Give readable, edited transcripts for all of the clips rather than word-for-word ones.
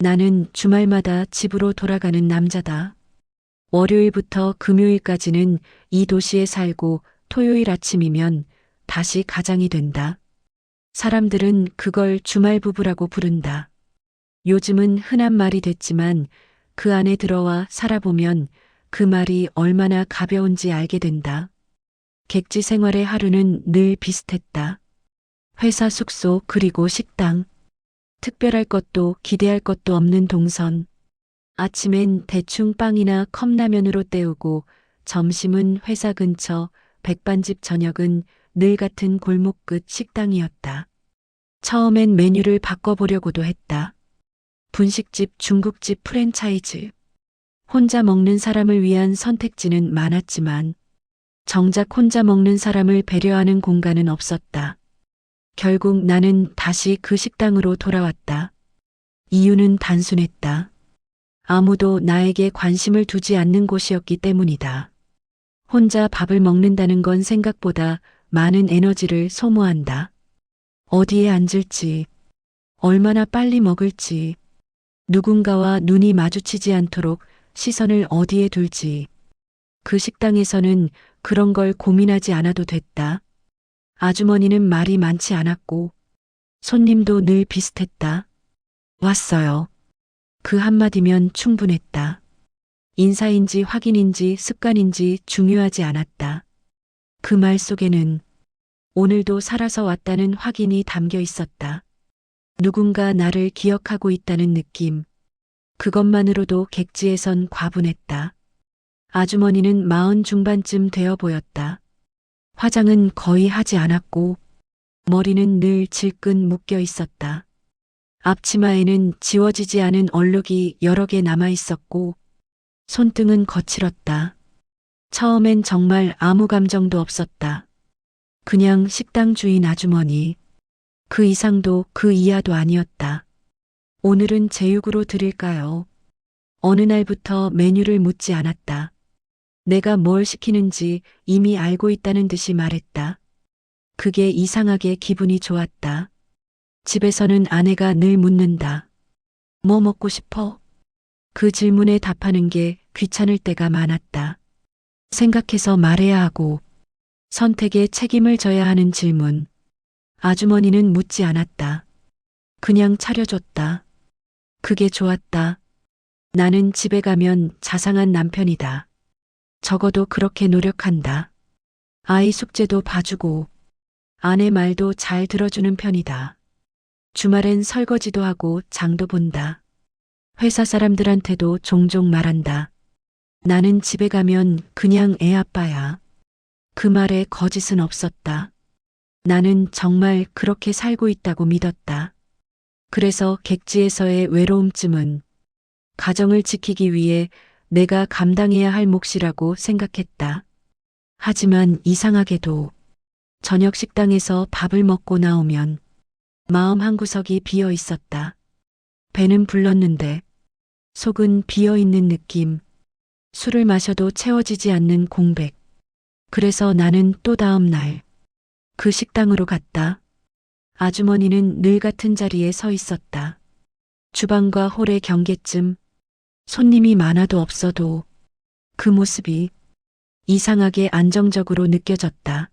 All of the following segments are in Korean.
나는 주말마다 집으로 돌아가는 남자다. 월요일부터 금요일까지는 이 도시에 살고 토요일 아침이면 다시 가장이 된다. 사람들은 그걸 주말 부부라고 부른다. 요즘은 흔한 말이 됐지만 그 안에 들어와 살아보면 그 말이 얼마나 가벼운지 알게 된다. 객지 생활의 하루는 늘 비슷했다. 회사 숙소 그리고 식당. 특별할 것도 기대할 것도 없는 동선. 아침엔 대충 빵이나 컵라면으로 때우고 점심은 회사 근처 백반집, 저녁은 늘 같은 골목 끝 식당이었다. 처음엔 메뉴를 바꿔보려고도 했다. 분식집, 중국집, 프랜차이즈. 혼자 먹는 사람을 위한 선택지는 많았지만 정작 혼자 먹는 사람을 배려하는 공간은 없었다. 결국 나는 다시 그 식당으로 돌아왔다. 이유는 단순했다. 아무도 나에게 관심을 두지 않는 곳이었기 때문이다. 혼자 밥을 먹는다는 건 생각보다 많은 에너지를 소모한다. 어디에 앉을지, 얼마나 빨리 먹을지, 누군가와 눈이 마주치지 않도록 시선을 어디에 둘지. 그 식당에서는 그런 걸 고민하지 않아도 됐다. 아주머니는 말이 많지 않았고, 손님도 늘 비슷했다. 왔어요. 그 한마디면 충분했다. 인사인지 확인인지 습관인지 중요하지 않았다. 그 말 속에는 오늘도 살아서 왔다는 확인이 담겨 있었다. 누군가 나를 기억하고 있다는 느낌. 그것만으로도 객지에선 과분했다. 아주머니는 40 중반쯤 되어 보였다. 화장은 거의 하지 않았고 머리는 늘 질끈 묶여 있었다. 앞치마에는 지워지지 않은 얼룩이 여러 개 남아 있었고 손등은 거칠었다. 처음엔 정말 아무 감정도 없었다. 그냥 식당 주인 아주머니. 그 이상도 그 이하도 아니었다. 오늘은 제육으로 드릴까요? 어느 날부터 메뉴를 묻지 않았다. 내가 뭘 시키는지 이미 알고 있다는 듯이 말했다. 그게 이상하게 기분이 좋았다. 집에서는 아내가 늘 묻는다. 뭐 먹고 싶어? 그 질문에 답하는 게 귀찮을 때가 많았다. 생각해서 말해야 하고 선택에 책임을 져야 하는 질문. 아주머니는 묻지 않았다. 그냥 차려줬다. 그게 좋았다. 나는 집에 가면 자상한 남편이다. 적어도 그렇게 노력한다. 아이 숙제도 봐주고 아내 말도 잘 들어주는 편이다. 주말엔 설거지도 하고 장도 본다. 회사 사람들한테도 종종 말한다. 나는 집에 가면 그냥 애 아빠야. 그 말에 거짓은 없었다. 나는 정말 그렇게 살고 있다고 믿었다. 그래서 객지에서의 외로움쯤은 가정을 지키기 위해 내가 감당해야 할 몫이라고 생각했다. 하지만 이상하게도 저녁 식당에서 밥을 먹고 나오면 마음 한구석이 비어 있었다. 배는 불렀는데 속은 비어 있는 느낌. 술을 마셔도 채워지지 않는 공백. 그래서 나는 또 다음 날 그 식당으로 갔다. 아주머니는 늘 같은 자리에 서 있었다. 주방과 홀의 경계쯤. 손님이 많아도 없어도 그 모습이 이상하게 안정적으로 느껴졌다.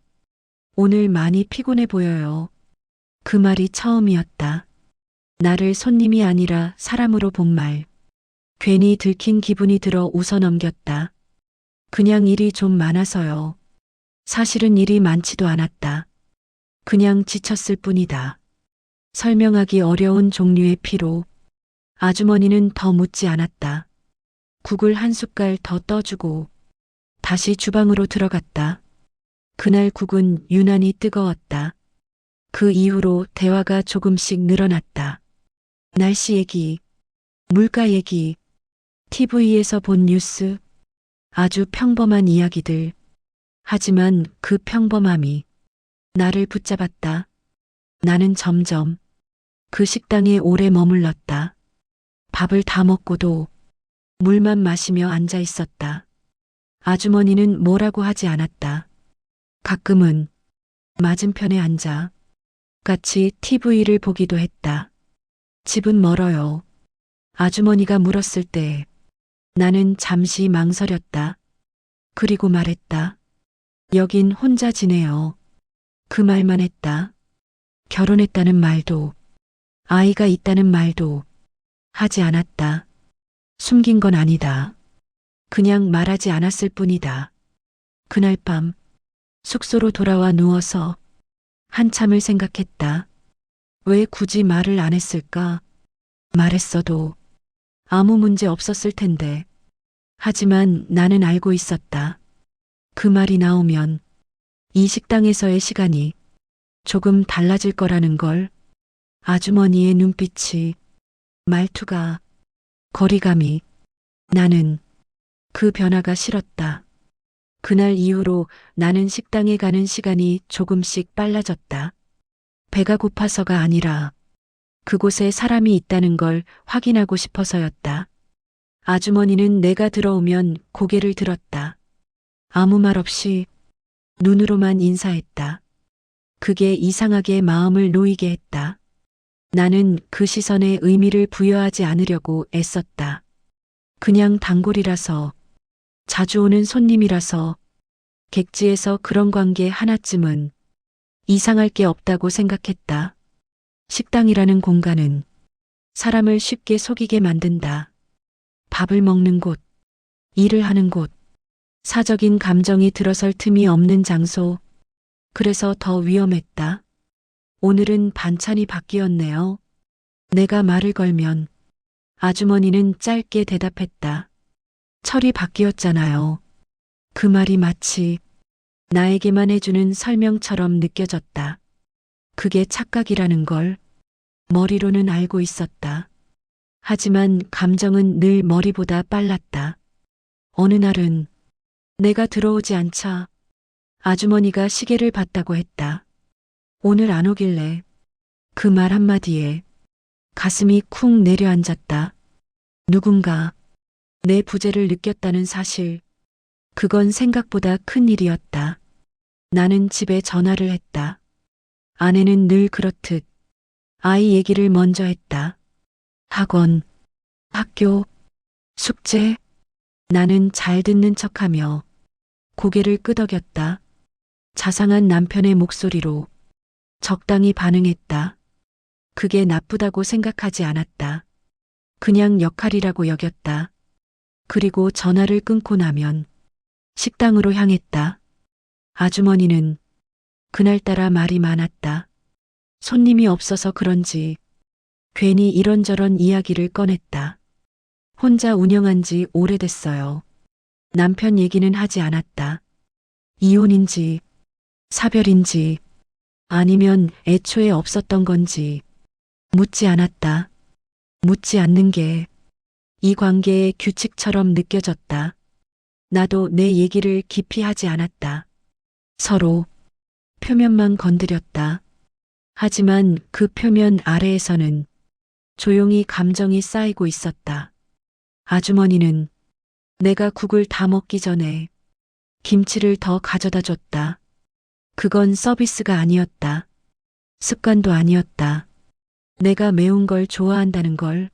오늘 많이 피곤해 보여요. 그 말이 처음이었다. 나를 손님이 아니라 사람으로 본 말. 괜히 들킨 기분이 들어 웃어 넘겼다. 그냥 일이 좀 많아서요. 사실은 일이 많지도 않았다. 그냥 지쳤을 뿐이다. 설명하기 어려운 종류의 피로. 아주머니는 더 묻지 않았다. 국을 한 숟갈 더 떠주고 다시 주방으로 들어갔다. 그날 국은 유난히 뜨거웠다. 그 이후로 대화가 조금씩 늘어났다. 날씨 얘기, 물가 얘기, TV에서 본 뉴스, 아주 평범한 이야기들. 하지만 그 평범함이 나를 붙잡았다. 나는 점점 그 식당에 오래 머물렀다. 밥을 다 먹고도 물만 마시며 앉아 있었다. 아주머니는 뭐라고 하지 않았다. 가끔은 맞은편에 앉아 같이 TV를 보기도 했다. 집은 멀어요. 아주머니가 물었을 때 나는 잠시 망설였다. 그리고 말했다. 여긴 혼자 지내요. 그 말만 했다. 결혼했다는 말도, 아이가 있다는 말도 하지 않았다. 숨긴 건 아니다. 그냥 말하지 않았을 뿐이다. 그날 밤 숙소로 돌아와 누워서 한참을 생각했다. 왜 굳이 말을 안 했을까? 말했어도 아무 문제 없었을 텐데. 하지만 나는 알고 있었다. 그 말이 나오면 이 식당에서의 시간이 조금 달라질 거라는 걸. 아주머니의 눈빛이, 말투가, 거리감이. 나는 그 변화가 싫었다. 그날 이후로 나는 식당에 가는 시간이 조금씩 빨라졌다. 배가 고파서가 아니라 그곳에 사람이 있다는 걸 확인하고 싶어서였다. 아주머니는 내가 들어오면 고개를 들었다. 아무 말 없이 눈으로만 인사했다. 그게 이상하게 마음을 놓이게 했다. 나는 그 시선에 의미를 부여하지 않으려고 애썼다. 그냥 단골이라서, 자주 오는 손님이라서, 객지에서 그런 관계 하나쯤은 이상할 게 없다고 생각했다. 식당이라는 공간은 사람을 쉽게 속이게 만든다. 밥을 먹는 곳, 일을 하는 곳, 사적인 감정이 들어설 틈이 없는 장소. 그래서 더 위험했다. 오늘은 반찬이 바뀌었네요. 내가 말을 걸면 아주머니는 짧게 대답했다. 철이 바뀌었잖아요. 그 말이 마치 나에게만 해주는 설명처럼 느껴졌다. 그게 착각이라는 걸 머리로는 알고 있었다. 하지만 감정은 늘 머리보다 빨랐다. 어느 날은 내가 들어오지 않자 아주머니가 시계를 봤다고 했다. 오늘 안 오길래. 그 말 한마디에 가슴이 쿵 내려앉았다. 누군가 내 부재를 느꼈다는 사실, 그건 생각보다 큰 일이었다. 나는 집에 전화를 했다. 아내는 늘 그렇듯 아이 얘기를 먼저 했다. 학원, 학교, 숙제. 나는 잘 듣는 척하며 고개를 끄덕였다. 자상한 남편의 목소리로 적당히 반응했다. 그게 나쁘다고 생각하지 않았다. 그냥 역할이라고 여겼다. 그리고 전화를 끊고 나면 식당으로 향했다. 아주머니는 그날따라 말이 많았다. 손님이 없어서 그런지 괜히 이런저런 이야기를 꺼냈다. 혼자 운영한 지 오래됐어요. 남편 얘기는 하지 않았다. 이혼인지, 사별인지, 아니면 애초에 없었던 건지 묻지 않았다. 묻지 않는 게 이 관계의 규칙처럼 느껴졌다. 나도 내 얘기를 깊이 하지 않았다. 서로 표면만 건드렸다. 하지만 그 표면 아래에서는 조용히 감정이 쌓이고 있었다. 아주머니는 내가 국을 다 먹기 전에 김치를 더 가져다 줬다. 그건 서비스가 아니었다. 습관도 아니었다. 내가 매운 걸 좋아한다는 걸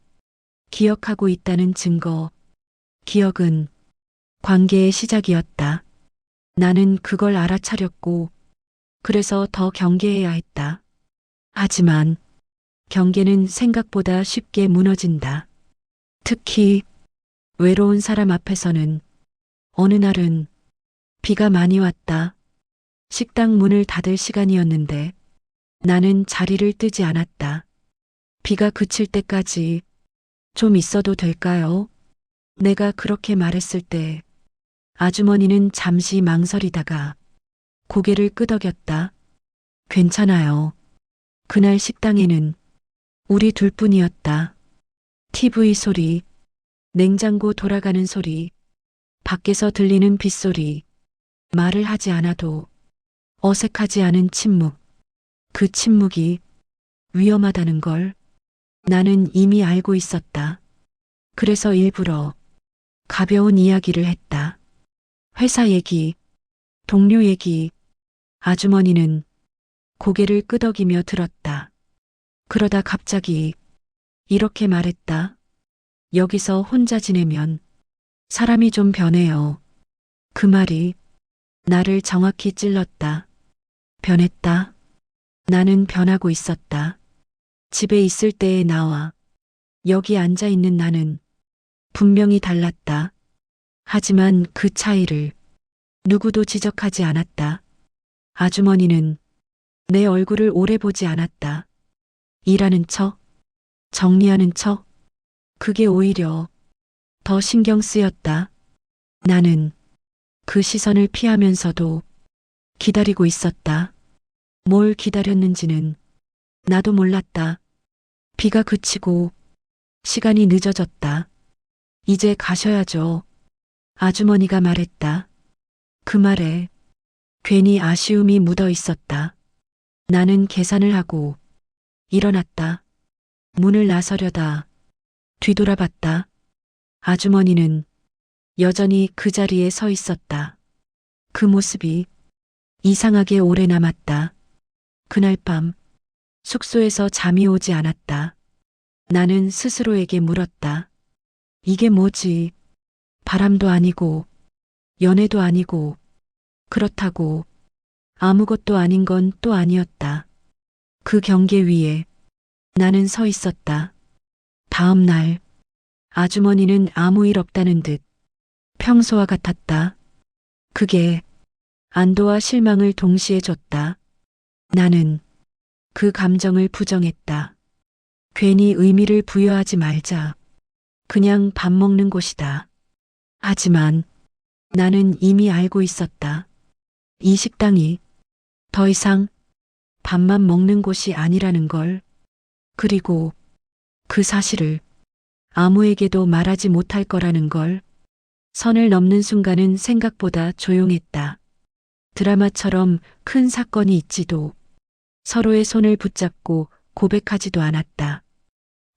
기억하고 있다는 증거. 기억은 관계의 시작이었다. 나는 그걸 알아차렸고, 그래서 더 경계해야 했다. 하지만 경계는 생각보다 쉽게 무너진다. 특히 외로운 사람 앞에서는. 어느 날은 비가 많이 왔다. 식당 문을 닫을 시간이었는데 나는 자리를 뜨지 않았다. 비가 그칠 때까지 좀 있어도 될까요? 내가 그렇게 말했을 때 아주머니는 잠시 망설이다가 고개를 끄덕였다. 괜찮아요. 그날 식당에는 우리 둘뿐이었다. TV 소리, 냉장고 돌아가는 소리, 밖에서 들리는 빗소리, 말을 하지 않아도 어색하지 않은 침묵. 그 침묵이 위험하다는 걸 나는 이미 알고 있었다. 그래서 일부러 가벼운 이야기를 했다. 회사 얘기, 동료 얘기. 아주머니는 고개를 끄덕이며 들었다. 그러다 갑자기 이렇게 말했다. 여기서 혼자 지내면 사람이 좀 변해요. 그 말이 나를 정확히 찔렀다. 변했다. 나는 변하고 있었다. 집에 있을 때의 나와 여기 앉아 있는 나는 분명히 달랐다. 하지만 그 차이를 누구도 지적하지 않았다. 아주머니는 내 얼굴을 오래 보지 않았다. 일하는 척, 정리하는 척, 그게 오히려 더 신경 쓰였다. 나는 그 시선을 피하면서도 기다리고 있었다. 뭘 기다렸는지는 나도 몰랐다. 비가 그치고 시간이 늦어졌다. 이제 가셔야죠. 아주머니가 말했다. 그 말에 괜히 아쉬움이 묻어 있었다. 나는 계산을 하고 일어났다. 문을 나서려다 뒤돌아봤다. 아주머니는 여전히 그 자리에 서 있었다. 그 모습이 이상하게 오래 남았다. 그날 밤 숙소에서 잠이 오지 않았다. 나는 스스로에게 물었다. 이게 뭐지? 바람도 아니고 연애도 아니고 그렇다고 아무것도 아닌 건 또 아니었다. 그 경계 위에 나는 서 있었다. 다음 날 아주머니는 아무 일 없다는 듯 평소와 같았다. 그게 안도와 실망을 동시에 줬다. 나는 그 감정을 부정했다. 괜히 의미를 부여하지 말자. 그냥 밥 먹는 곳이다. 하지만 나는 이미 알고 있었다. 이 식당이 더 이상 밥만 먹는 곳이 아니라는 걸. 그리고 그 사실을 아무에게도 말하지 못할 거라는 걸. 선을 넘는 순간은 생각보다 조용했다. 드라마처럼 큰 사건이 있지도 서로의 손을 붙잡고 고백하지도 않았다.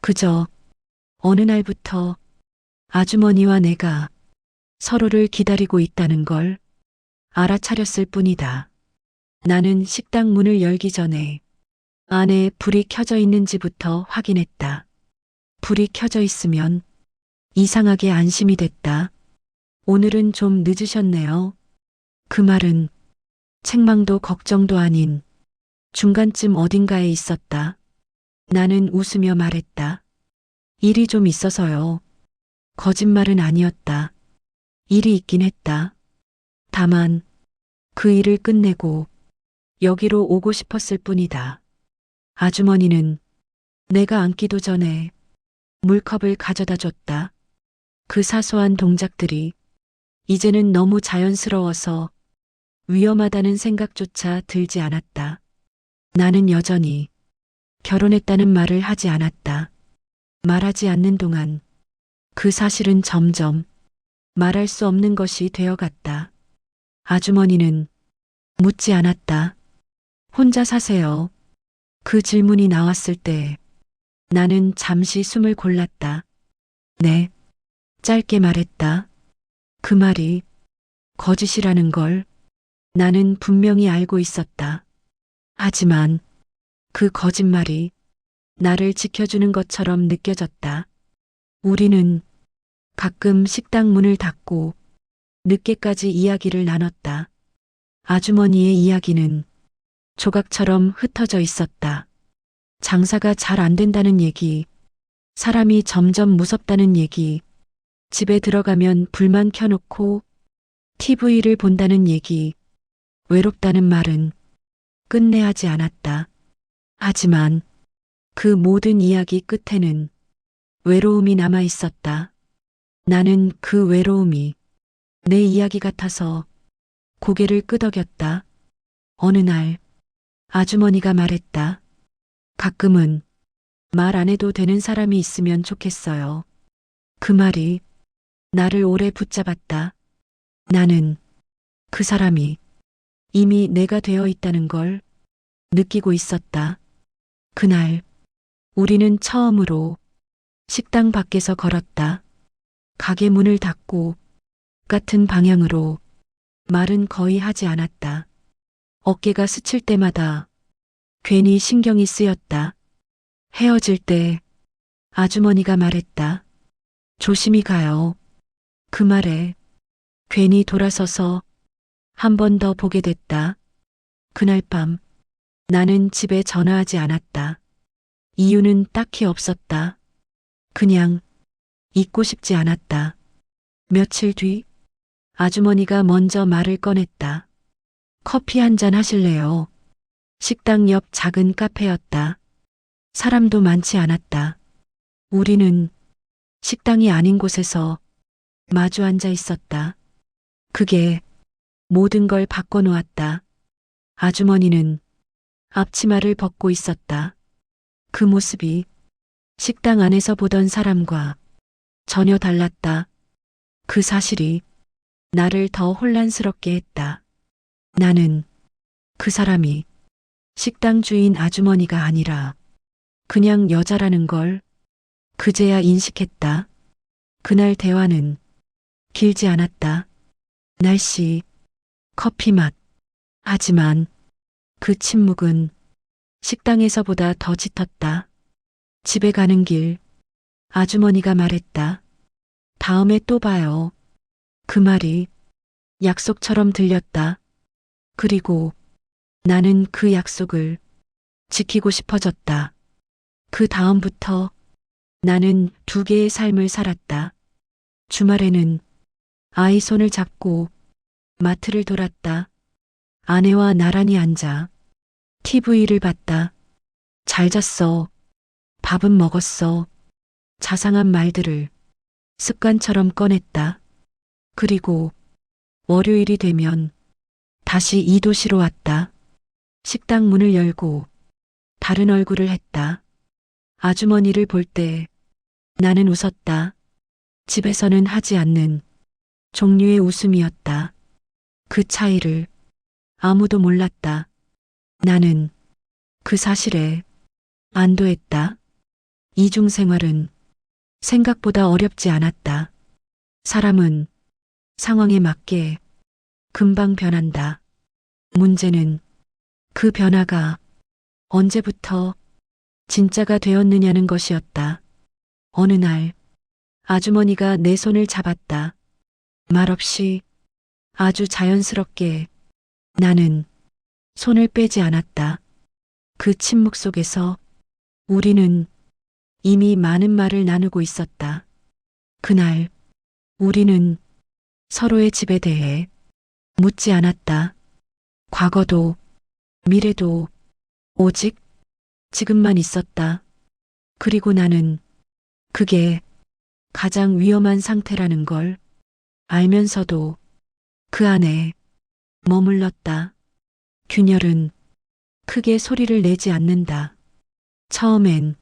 그저 어느 날부터 아주머니와 내가 서로를 기다리고 있다는 걸 알아차렸을 뿐이다. 나는 식당 문을 열기 전에 안에 불이 켜져 있는지부터 확인했다. 불이 켜져 있으면 이상하게 안심이 됐다. 오늘은 좀 늦으셨네요. 그 말은 책망도 걱정도 아닌 중간쯤 어딘가에 있었다. 나는 웃으며 말했다. 일이 좀 있어서요. 거짓말은 아니었다. 일이 있긴 했다. 다만 그 일을 끝내고 여기로 오고 싶었을 뿐이다. 아주머니는 내가 앉기도 전에 물컵을 가져다 줬다. 그 사소한 동작들이 이제는 너무 자연스러워서 위험하다는 생각조차 들지 않았다. 나는 여전히 결혼했다는 말을 하지 않았다. 말하지 않는 동안 그 사실은 점점 말할 수 없는 것이 되어갔다. 아주머니는 묻지 않았다. 혼자 사세요. 그 질문이 나왔을 때 나는 잠시 숨을 골랐다. 네, 짧게 말했다. 그 말이 거짓이라는 걸 나는 분명히 알고 있었다. 하지만 그 거짓말이 나를 지켜주는 것처럼 느껴졌다. 우리는 가끔 식당 문을 닫고 늦게까지 이야기를 나눴다. 아주머니의 이야기는 조각처럼 흩어져 있었다. 장사가 잘 안 된다는 얘기, 사람이 점점 무섭다는 얘기, 집에 들어가면 불만 켜놓고 TV를 본다는 얘기, 외롭다는 말은 끝내 하지 않았다. 하지만 그 모든 이야기 끝에는 외로움이 남아 있었다. 나는 그 외로움이 내 이야기 같아서 고개를 끄덕였다. 어느 날 아주머니가 말했다. 가끔은 말 안 해도 되는 사람이 있으면 좋겠어요. 그 말이 나를 오래 붙잡았다. 나는 그 사람이 이미 내가 되어 있다는 걸 느끼고 있었다. 그날 우리는 처음으로 식당 밖에서 걸었다. 가게 문을 닫고 같은 방향으로 말은 거의 하지 않았다. 어깨가 스칠 때마다 괜히 신경이 쓰였다. 헤어질 때 아주머니가 말했다. 조심히 가요. 그 말에 괜히 돌아서서 한 번 더 보게 됐다. 그날 밤 나는 집에 전화하지 않았다. 이유는 딱히 없었다. 그냥 잊고 싶지 않았다. 며칠 뒤 아주머니가 먼저 말을 꺼냈다. 커피 한 잔 하실래요? 식당 옆 작은 카페였다. 사람도 많지 않았다. 우리는 식당이 아닌 곳에서 마주 앉아 있었다. 그게 모든 걸 바꿔놓았다. 아주머니는 앞치마를 벗고 있었다. 그 모습이 식당 안에서 보던 사람과 전혀 달랐다. 그 사실이 나를 더 혼란스럽게 했다. 나는 그 사람이 식당 주인 아주머니가 아니라 그냥 여자라는 걸 그제야 인식했다. 그날 대화는 길지 않았다. 날씨, 커피 맛. 하지만 그 침묵은 식당에서보다 더 짙었다. 집에 가는 길, 아주머니가 말했다. 다음에 또 봐요. 그 말이 약속처럼 들렸다. 그리고 나는 그 약속을 지키고 싶어졌다. 그 다음부터 나는 두 개의 삶을 살았다. 주말에는 아이 손을 잡고 마트를 돌았다. 아내와 나란히 앉아 TV를 봤다. 잘 잤어. 밥은 먹었어. 자상한 말들을 습관처럼 꺼냈다. 그리고 월요일이 되면 다시 이 도시로 왔다. 식당 문을 열고 다른 얼굴을 했다. 아주머니를 볼 때 나는 웃었다. 집에서는 하지 않는 종류의 웃음이었다. 그 차이를 아무도 몰랐다. 나는 그 사실에 안도했다. 이중 생활은 생각보다 어렵지 않았다. 사람은 상황에 맞게 금방 변한다. 문제는 그 변화가 언제부터 진짜가 되었느냐는 것이었다. 어느 날 아주머니가 내 손을 잡았다. 말없이 아주 자연스럽게. 나는 손을 빼지 않았다. 그 침묵 속에서 우리는 이미 많은 말을 나누고 있었다. 그날 우리는 서로의 집에 대해 묻지 않았다. 과거도 미래도 오직 지금만 있었다. 그리고 나는 그게 가장 위험한 상태라는 걸 알면서도 그 안에 머물렀다. 균열은 크게 소리를 내지 않는다. 처음엔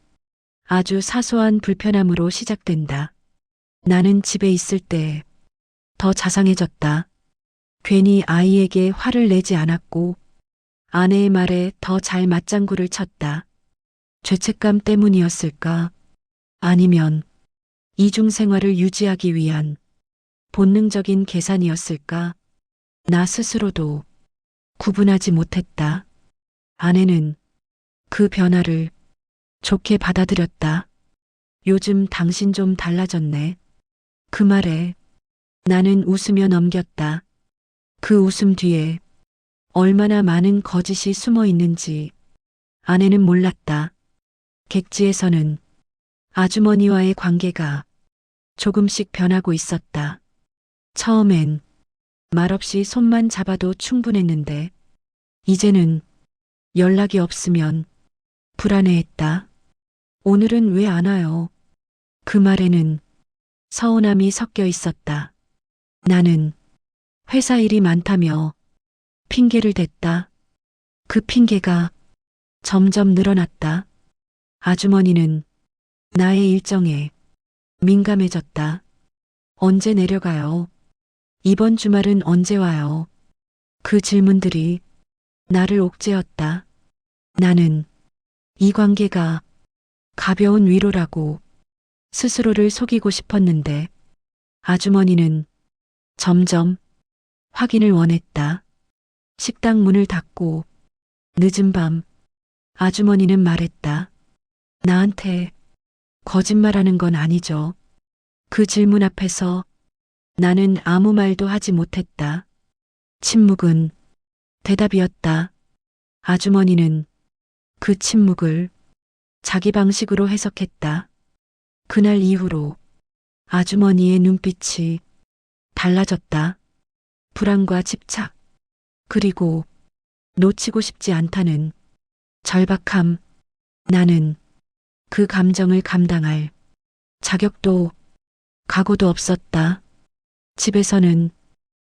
아주 사소한 불편함으로 시작된다. 나는 집에 있을 때 더 자상해졌다. 괜히 아이에게 화를 내지 않았고 아내의 말에 더 잘 맞장구를 쳤다. 죄책감 때문이었을까? 아니면 이중 생활을 유지하기 위한 본능적인 계산이었을까? 나 스스로도 구분하지 못했다. 아내는 그 변화를 좋게 받아들였다. 요즘 당신 좀 달라졌네. 그 말에 나는 웃으며 넘겼다. 그 웃음 뒤에 얼마나 많은 거짓이 숨어 있는지 아내는 몰랐다. 객지에서는 아주머니와의 관계가 조금씩 변하고 있었다. 처음엔 말없이 손만 잡아도 충분했는데 이제는 연락이 없으면 불안해했다. 오늘은 왜 안 와요? 그 말에는 서운함이 섞여 있었다. 나는 회사 일이 많다며 핑계를 댔다. 그 핑계가 점점 늘어났다. 아주머니는 나의 일정에 민감해졌다. 언제 내려가요? 이번 주말은 언제 와요? 그 질문들이 나를 옥죄었다. 나는 이 관계가 가벼운 위로라고 스스로를 속이고 싶었는데 아주머니는 점점 확인을 원했다. 식당 문을 닫고 늦은 밤 아주머니는 말했다. 나한테 거짓말하는 건 아니죠. 그 질문 앞에서 나는 아무 말도 하지 못했다. 침묵은 대답이었다. 아주머니는 그 침묵을 자기 방식으로 해석했다. 그날 이후로 아주머니의 눈빛이 달라졌다. 불안과 집착, 그리고 놓치고 싶지 않다는 절박함. 나는 그 감정을 감당할 자격도 각오도 없었다. 집에서는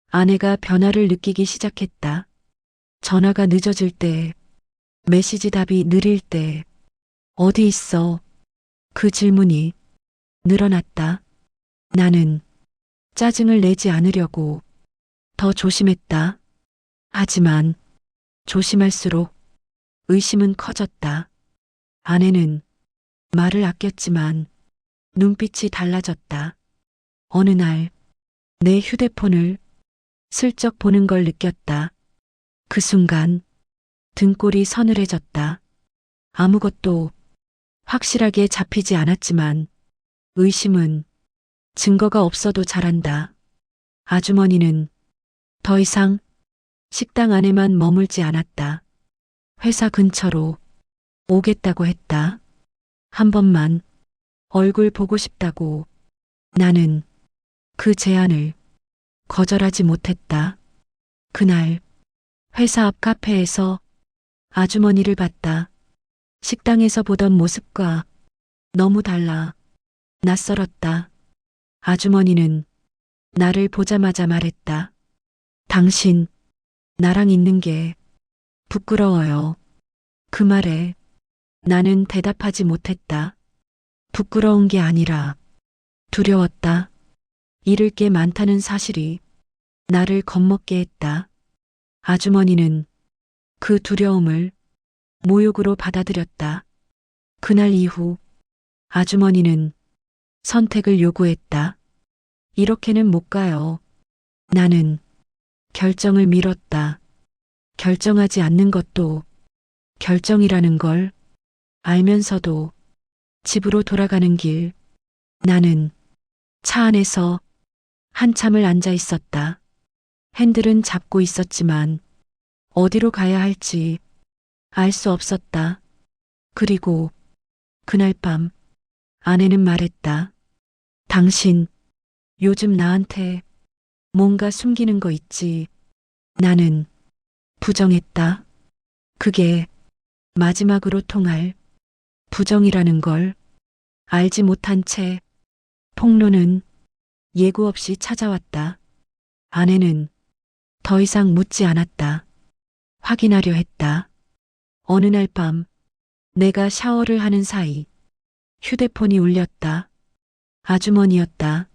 아내가 변화를 느끼기 시작했다. 전화가 늦어질 때, 메시지 답이 느릴 때, 어디 있어? 그 질문이 늘어났다. 나는 짜증을 내지 않으려고 더 조심했다. 하지만 조심할수록 의심은 커졌다. 아내는 말을 아꼈지만 눈빛이 달라졌다. 어느 날 내 휴대폰을 슬쩍 보는 걸 느꼈다. 그 순간 등골이 서늘해졌다. 아무것도 확실하게 잡히지 않았지만 의심은 증거가 없어도 잘한다. 아주머니는 더 이상 식당 안에만 머물지 않았다. 회사 근처로 오겠다고 했다. 한 번만 얼굴 보고 싶다고. 나는 그 제안을 거절하지 못했다. 그날 회사 앞 카페에서 아주머니를 봤다. 식당에서 보던 모습과 너무 달라 낯설었다. 아주머니는 나를 보자마자 말했다. 당신, 나랑 있는 게 부끄러워요. 그 말에 나는 대답하지 못했다. 부끄러운 게 아니라 두려웠다. 잃을 게 많다는 사실이 나를 겁먹게 했다. 아주머니는 그 두려움을 모욕으로 받아들였다. 그날 이후 아주머니는 선택을 요구했다. 이렇게는 못 가요. 나는 결정을 미뤘다. 결정하지 않는 것도 결정이라는 걸 알면서도 집으로 돌아가는 길, 나는 차 안에서 한참을 앉아 있었다. 핸들은 잡고 있었지만 어디로 가야 할지 알 수 없었다. 그리고 그날 밤 아내는 말했다. 당신 요즘 나한테 뭔가 숨기는 거 있지? 나는 부정했다. 그게 마지막으로 통할 부정이라는 걸 알지 못한 채 폭로는 예고 없이 찾아왔다. 아내는 더 이상 묻지 않았다. 확인하려 했다. 어느 날 밤 내가 샤워를 하는 사이 휴대폰이 울렸다. 아주머니였다.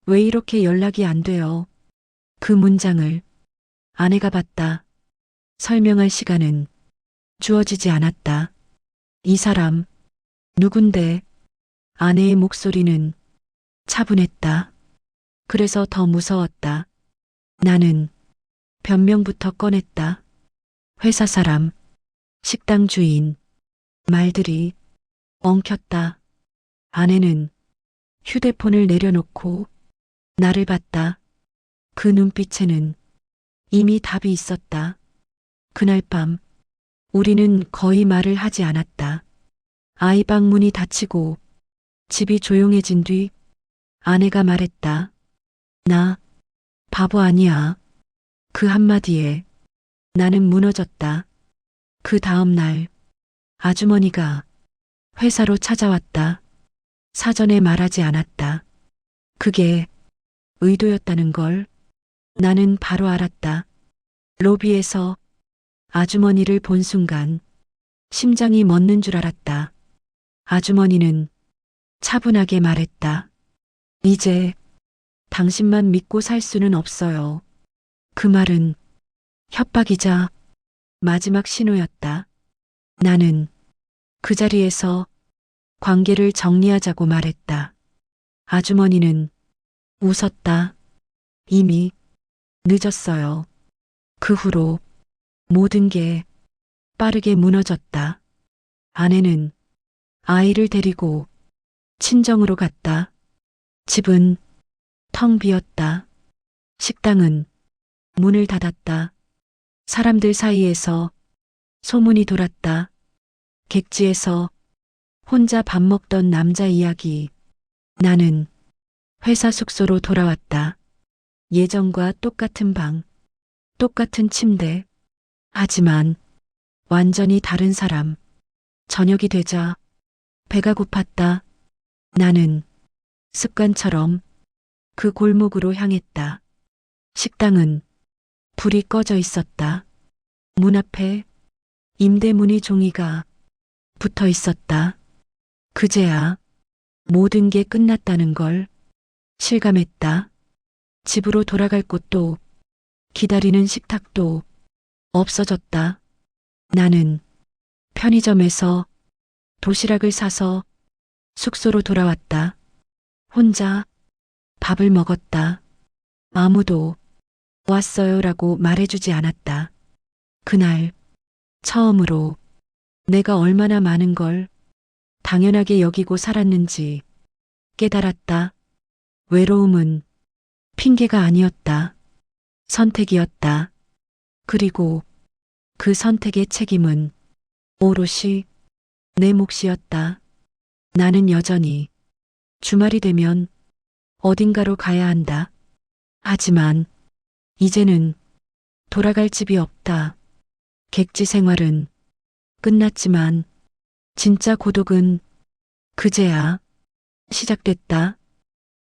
왜 이렇게 연락이 안 돼요? 그 문장을 아내가 봤다. 설명할 시간은 주어지지 않았다. 이 사람 누군데? 아내의 목소리는 차분했다. 그래서 더 무서웠다. 나는 변명부터 꺼냈다. 회사 사람, 식당 주인, 말들이 엉켰다. 아내는 휴대폰을 내려놓고 나를 봤다. 그 눈빛에는 이미 답이 있었다. 그날 밤 우리는 거의 말을 하지 않았다. 아이 방 문이 닫히고 집이 조용해진 뒤 아내가 말했다. 나 바보 아니야. 그 한마디에 나는 무너졌다. 그 다음 날 아주머니가 회사로 찾아왔다. 사전에 말하지 않았다. 그게 의도였다는 걸 나는 바로 알았다. 로비에서 아주머니를 본 순간 심장이 멎는 줄 알았다. 아주머니는 차분하게 말했다. 이제 당신만 믿고 살 수는 없어요. 그 말은 협박이자 마지막 신호였다. 나는 그 자리에서 관계를 정리하자고 말했다. 아주머니는 웃었다. 이미 늦었어요. 그 후로 모든 게 빠르게 무너졌다. 아내는 아이를 데리고 친정으로 갔다. 집은 텅 비었다. 식당은 문을 닫았다. 사람들 사이에서 소문이 돌았다. 객지에서 혼자 밥 먹던 남자 이야기. 나는 회사 숙소로 돌아왔다. 예전과 똑같은 방, 똑같은 침대. 하지만 완전히 다른 사람. 저녁이 되자 배가 고팠다. 나는 습관처럼 그 골목으로 향했다. 식당은 불이 꺼져 있었다. 문 앞에 임대문의 종이가 붙어 있었다. 그제야 모든 게 끝났다는 걸 실감했다. 집으로 돌아갈 곳도 기다리는 식탁도 없어졌다. 나는 편의점에서 도시락을 사서 숙소로 돌아왔다. 혼자 밥을 먹었다. 아무도 왔어요라고 말해주지 않았다. 그날 처음으로 내가 얼마나 많은 걸 당연하게 여기고 살았는지 깨달았다. 외로움은 핑계가 아니었다. 선택이었다. 그리고 그 선택의 책임은 오롯이 내 몫이었다. 나는 여전히 주말이 되면 어딘가로 가야 한다. 하지만 이제는 돌아갈 집이 없다. 객지 생활은 끝났지만 진짜 고독은 그제야 시작됐다.